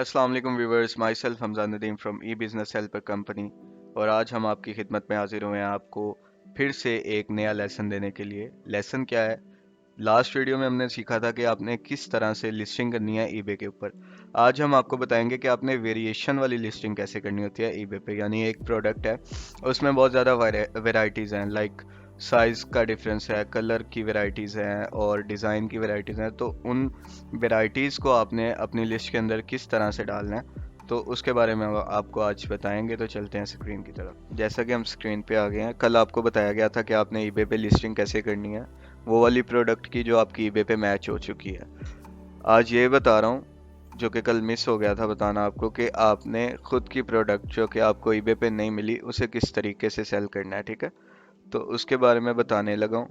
अस्सलाम वालेकुम viewers, my self Hamza Nadeem from E business helper company. और आज हम आपकी खिदमत में हाजिर हुए हैं आपको फिर से एक नया लेसन देने के लिए। लेसन क्या है? लास्ट वीडियो में हमने सीखा था कि आपने किस तरह से लिस्टिंग करनी है ईबे के ऊपर। आज हम आपको बताएंगे कि आपने वेरिएशन वाली लिस्टिंग कैसे करनी होती है ईबे पे। यानी एक प्रोडक्ट है, उसमें बहुत ज़्यादा वेराइटीज़ हैं, लाइक साइज़ का डिफरेंस है, कलर की वेराइटीज़ हैं और डिज़ाइन की वेराइटीज़ हैं। तो उन वेराइटीज़ को आपने अपनी लिस्ट के अंदर किस तरह से डालना है, तो उसके बारे में हम आपको आज बताएंगे। तो चलते हैं स्क्रीन की तरफ। जैसा कि हम स्क्रीन पे आ गए हैं, कल आपको बताया गया था कि आपने ईबे पे लिस्टिंग कैसे करनी है, वो वाली प्रोडक्ट की जो आपकी ईबे पे मैच हो चुकी है। आज ये बता रहा हूँ जो कि कल मिस हो गया था बताना आपको, कि आपने खुद की प्रोडक्ट जो कि आपको ईबे पे नहीं मिली उसे किस तरीके से सेल करना है। ठीक है, तो उसके बारे में बताने लगा हूँ।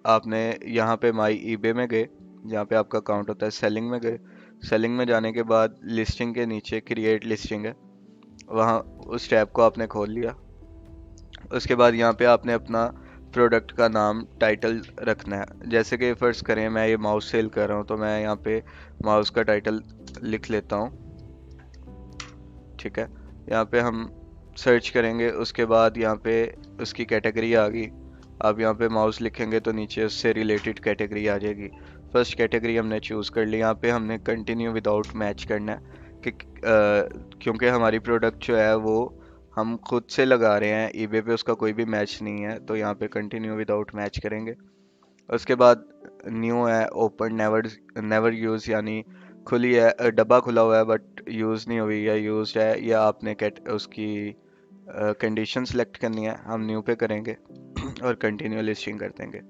आपने यहाँ पे माई ईबे में गए, जहाँ पे आपका अकाउंट होता है, सेलिंग में गए। सेलिंग में जाने के बाद लिस्टिंग के नीचे क्रिएट लिस्टिंग है, वहाँ उस टैब को आपने खोल लिया। उसके बाद यहाँ पे आपने अपना प्रोडक्ट का नाम टाइटल रखना है। जैसे कि फर्ज करें मैं ये माउस सेल कर रहा हूँ, तो मैं यहाँ पे माउस का टाइटल लिख लेता हूँ। ठीक है, यहाँ पे हम सर्च करेंगे, उसके बाद यहाँ पे उसकी कैटेगरी आ गई। आप यहाँ पे माउस लिखेंगे तो नीचे उससे रिलेटेड कैटेगरी आ जाएगी। फर्स्ट कैटेगरी हमने चूज़ कर ली। यहाँ पे हमने कंटिन्यू विदाउट मैच करना है कि क्योंकि हमारी प्रोडक्ट जो है वो हम खुद से लगा रहे हैं, ईबे पे उसका कोई भी मैच नहीं है, तो यहाँ पे कंटिन्यू विदाउट मैच करेंगे। उसके बाद न्यू है, ओपन नेवर नेवर यूज़, यानी खुली है, डब्बा खुला हुआ है बट यूज़ नहीं हुई, या यूज़ है, या आपने कैट उसकी कंडीशन सेलेक्ट करनी है। हम न्यू पे करेंगे और कंटिन्यू लिस्टिंग कर देंगे।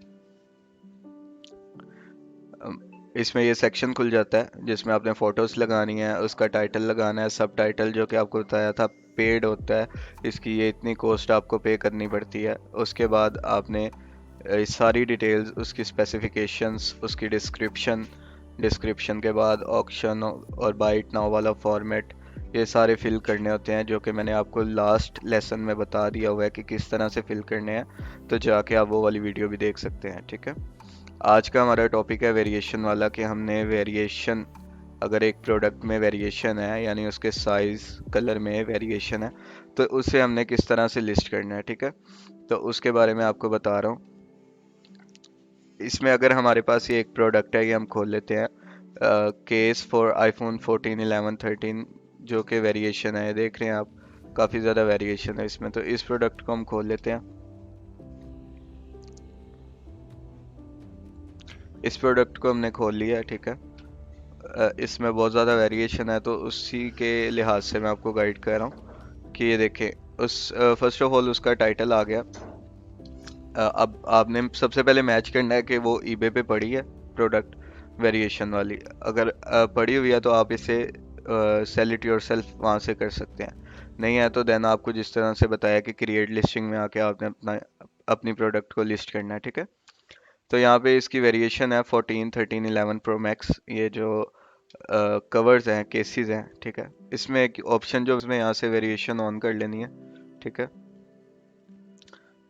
इसमें ये सेक्शन खुल जाता है जिसमें आपने फ़ोटोज़ लगानी है, उसका टाइटल लगाना है, सब टाइटल जो कि आपको बताया था पेड होता है, इसकी ये इतनी कॉस्ट आपको पे करनी पड़ती है। उसके बाद आपने सारी डिटेल्स, उसकी स्पेसिफिकेशंस, उसकी डिस्क्रिप्शन, डिस्क्रिप्शन के बाद ऑक्शन और बाइट नाउ वाला फॉर्मेट, ये सारे फिल करने होते हैं, जो कि मैंने आपको लास्ट लेसन में बता दिया हुआ है कि किस तरह से फिल करने हैं। तो जाके आप वो वाली वीडियो भी देख सकते हैं। ठीक है, आज का हमारा टॉपिक है वेरिएशन वाला, कि हमने वेरिएशन, अगर एक प्रोडक्ट में वेरिएशन है, यानी उसके साइज़ कलर में वेरिएशन है, तो उसे हमने किस तरह से लिस्ट करना है। ठीक है, तो उसके बारे में आपको बता रहा हूँ। इसमें अगर हमारे पास ये एक प्रोडक्ट है, ये हम खोल लेते हैं, केस फॉर आईफोन 14, 11, 13, जो कि वेरिएशन है, देख रहे हैं आप, काफ़ी ज़्यादा वेरिएशन है इसमें। तो इस प्रोडक्ट को हम खोल लेते हैं। इस प्रोडक्ट को हमने खोल लिया है। ठीक है, इसमें बहुत ज़्यादा वेरिएशन है, तो उसी के लिहाज से मैं आपको गाइड कर रहा हूँ कि ये देखें। उस फर्स्ट ऑफ ऑल उसका टाइटल आ गया। अब आपने सबसे पहले मैच करना है कि वो ईबे पे पड़ी है प्रोडक्ट वेरिएशन वाली। अगर पड़ी हुई है तो आप इसे सेल इट योरसेल्फ वहाँ से कर सकते हैं। नहीं है तो देन आपको जिस तरह से बताया कि क्रिएट लिस्टिंग में आके आपने अपनी प्रोडक्ट को लिस्ट करना है। ठीक है, तो यहाँ पे इसकी वेरिएशन है 14, 13, 11 प्रो मैक्स, ये जो कवर्स हैं, केसेस हैं। ठीक है, इसमें एक ऑप्शन जो इसमें यहाँ से वेरिएशन ऑन कर लेनी है। ठीक है,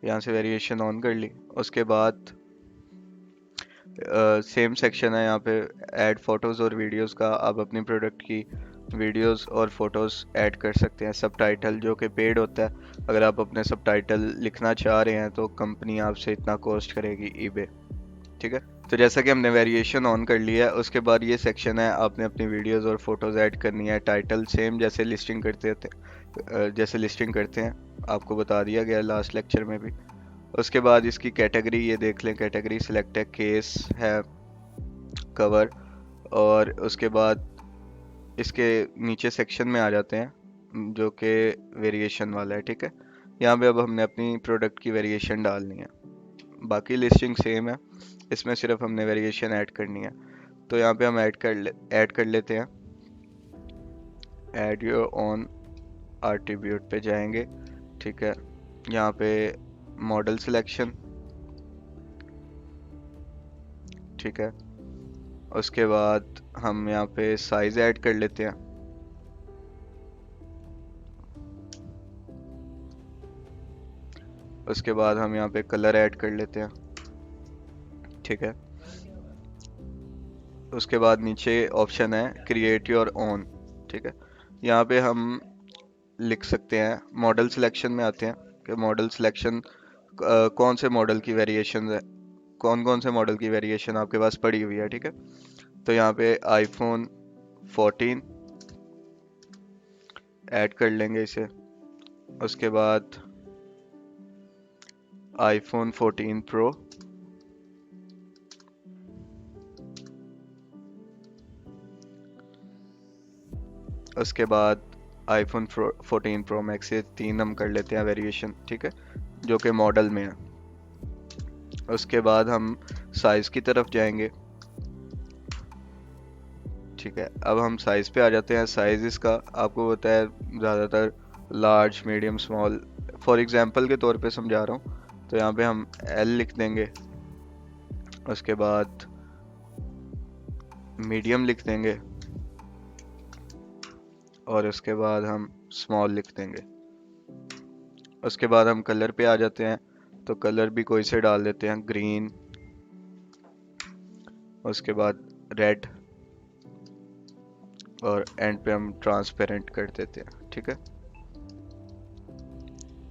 यहाँ से वेरिएशन ऑन कर ली। उसके बाद सेम सेक्शन है यहाँ पे, ऐड फोटोज़ और वीडियोस का। आप अपनी प्रोडक्ट की वीडियोस और फोटोज़ ऐड कर सकते हैं। सब टाइटल जो कि पेड होता है, अगर आप अपने सब टाइटल लिखना चाह रहे हैं तो कंपनी आपसे इतना कॉस्ट करेगी ईबे। ठीक है, तो जैसा कि हमने वेरिएशन ऑन कर लिया है, उसके बाद ये सेक्शन है, आपने अपनी वीडियोस और फोटोज़ ऐड करनी है। टाइटल सेम जैसे लिस्टिंग करते थे, जैसे लिस्टिंग करते हैं, आपको बता दिया गया लास्ट लेक्चर में भी। उसके बाद इसकी कैटेगरी, ये देख लें, कैटेगरी सिलेक्ट है, केस है, कवर, और उसके बाद इसके नीचे सेक्शन में आ जाते हैं जो कि वेरिएशन वाला है। ठीक है, यहाँ पे अब हमने अपनी प्रोडक्ट की वेरिएशन डालनी है। बाकी लिस्टिंग सेम है, इसमें सिर्फ हमने वेरिएशन ऐड करनी है। तो यहाँ पे हम ऐड कर लेते हैं। ऐड योर ओन एट्रीब्यूट पे जाएंगे। ठीक है, यहाँ पे मॉडल सिलेक्शन। ठीक है, उसके बाद हम यहाँ पे साइज ऐड कर लेते हैं। उसके बाद हम यहाँ पे कलर ऐड कर लेते हैं। ठीक है, उसके बाद नीचे ऑप्शन है क्रिएट योर ओन, ठीक है। यहाँ पे हम लिख सकते हैं, मॉडल सिलेक्शन में आते हैं कि मॉडल सिलेक्शन कौन से मॉडल की वेरिएशन है, कौन कौन से मॉडल की वेरिएशन आपके पास पड़ी हुई है, ठीक है। तो यहाँ पे आईफोन 14 ऐड कर लेंगे इसे। उसके बाद आईफोन 14 प्रो, उसके बाद आईफोन 14 प्रो मैक्स, ये 3 हम कर लेते हैं वेरिएशन, ठीक है, जो कि मॉडल में है। उसके बाद हम साइज़ की तरफ जाएंगे, ठीक है। अब हम साइज़ पे आ जाते हैं। साइज़ इसका आपको पता है ज़्यादातर large, medium, small, for example के तौर पे समझा रहा हूँ। तो यहाँ पे हम एल लिख देंगे, उसके बाद मीडियम लिख देंगे, और उसके बाद हम स्मॉल लिख देंगे। उसके बाद हम कलर पे आ जाते हैं, तो कलर भी कोई से डाल देते हैं, ग्रीन, उसके बाद रेड, और एंड पे हम ट्रांसपेरेंट कर देते हैं, ठीक है।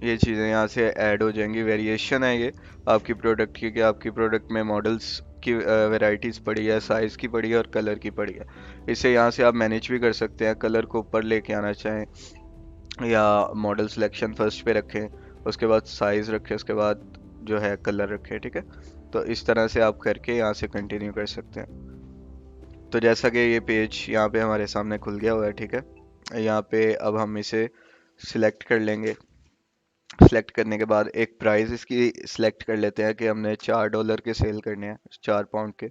ये चीज़ें यहाँ से ऐड हो जाएंगी। वेरिएशन है ये आपकी प्रोडक्ट की, कि आपकी प्रोडक्ट में मॉडल्स की वैरायटीज़ पड़ी है, साइज़ की पड़ी है, और कलर की पड़ी है। इसे यहाँ से आप मैनेज भी कर सकते हैं, कलर को ऊपर लेके आना चाहें, या मॉडल सिलेक्शन फर्स्ट पे रखें, उसके बाद साइज़ रखें, उसके बाद जो है कलर रखें, ठीक है। तो इस तरह से आप करके यहाँ से कंटिन्यू कर सकते हैं। तो जैसा कि ये पेज यहाँ पे हमारे सामने खुल गया हुआ है, ठीक है। यहाँ पे अब हम इसे सिलेक्ट कर लेंगे। सिलेक्ट करने के बाद एक प्राइस इसकी सिलेक्ट कर लेते हैं कि हमने $4 के सेल करने हैं, 4 पाउंड के।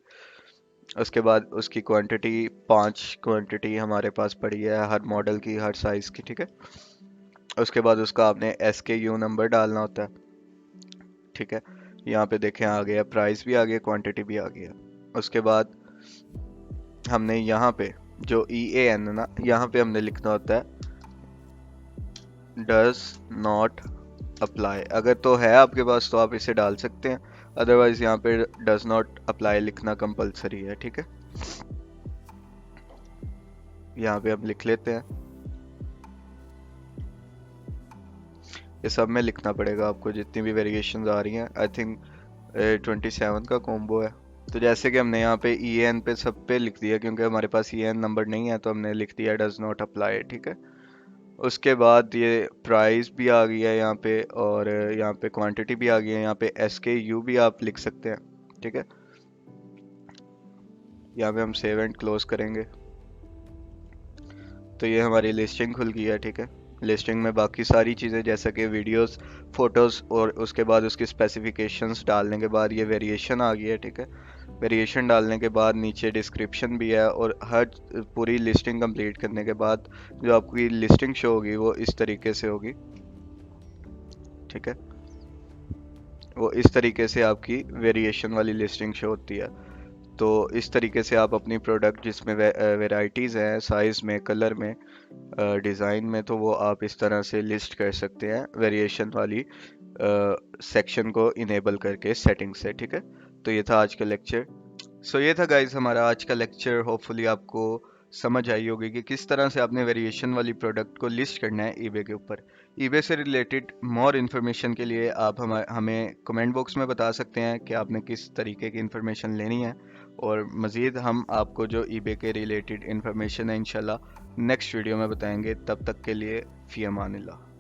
उसके बाद उसकी क्वांटिटी 5 क्वांटिटी हमारे पास पड़ी है, हर मॉडल की, हर साइज़ की, ठीक है। उसके बाद उसका आपने SKU नंबर डालना होता है, ठीक है। यहाँ पे देखें आ गया, प्राइस भी आ गया, क्वांटिटी भी आ गया। उसके बाद हमने यहाँ पे जो EAN ना, यहाँ पे हमने लिखना होता है डज नॉट अप्लाई। अगर तो है आपके पास तो आप इसे डाल सकते हैं, अदरवाइज यहाँ पे डज नॉट अप्लाई लिखना कंपलसरी है, ठीक है। यहाँ पे हम लिख लेते हैं, ये सब में लिखना पड़ेगा आपको जितनी भी वेरिएशंस आ रही हैं। आई थिंक 27 का कॉम्बो है। तो जैसे कि हमने यहाँ पे EAN पे सब पे लिख दिया, क्योंकि हमारे पास EAN नंबर नहीं है, तो हमने लिख दिया डज नॉट अप्लाई, ठीक है। उसके बाद ये प्राइस भी आ गई है यहाँ पे, और यहाँ पे क्वांटिटी भी आ गई है, यहाँ पे SKU भी आप लिख सकते हैं, ठीक है। यहाँ पे हम सेव एंड क्लोज करेंगे, तो ये हमारी लिस्टिंग खुल गई है, ठीक है। लिस्टिंग में बाकी सारी चीज़ें जैसा कि वीडियोस, फोटोज़, और उसके बाद उसकी स्पेसिफिकेशंस डालने के बाद ये वेरिएशन आ गई है, ठीक है। वेरिएशन डालने के बाद नीचे डिस्क्रिप्शन भी है, और हर पूरी लिस्टिंग कंप्लीट करने के बाद जो आपकी लिस्टिंग शो होगी वो इस तरीके से होगी, ठीक है। वो इस तरीके से आपकी वेरिएशन वाली लिस्टिंग शो होती है। तो इस तरीके से आप अपनी प्रोडक्ट जिसमें वेराइटीज़ हैं, साइज़ में, कलर में, डिज़ाइन में, तो वो आप इस तरह से लिस्ट कर सकते हैं वेरिएशन वाली सेक्शन को इनेबल करके सेटिंग से, ठीक है। तो ये था आज का लेक्चर। सो ये था गाइज हमारा आज का लेक्चर। होपफुली आपको समझ आई होगी कि किस तरह से आपने वेरिएशन वाली प्रोडक्ट को लिस्ट करना है ईबे के ऊपर। ईबे से रिलेटेड मोर इन्फॉर्मेशन के लिए आप हमें कमेंट बॉक्स में बता सकते हैं कि आपने किस तरीके की इन्फॉर्मेशन लेनी है, और मज़ीद हम आपको जो ईबे के रिलेटेड इन्फॉर्मेशन है इंशाल्लाह नेक्स्ट वीडियो में बताएंगे। तब तक के लिए फ़ी अमानिल्लाह।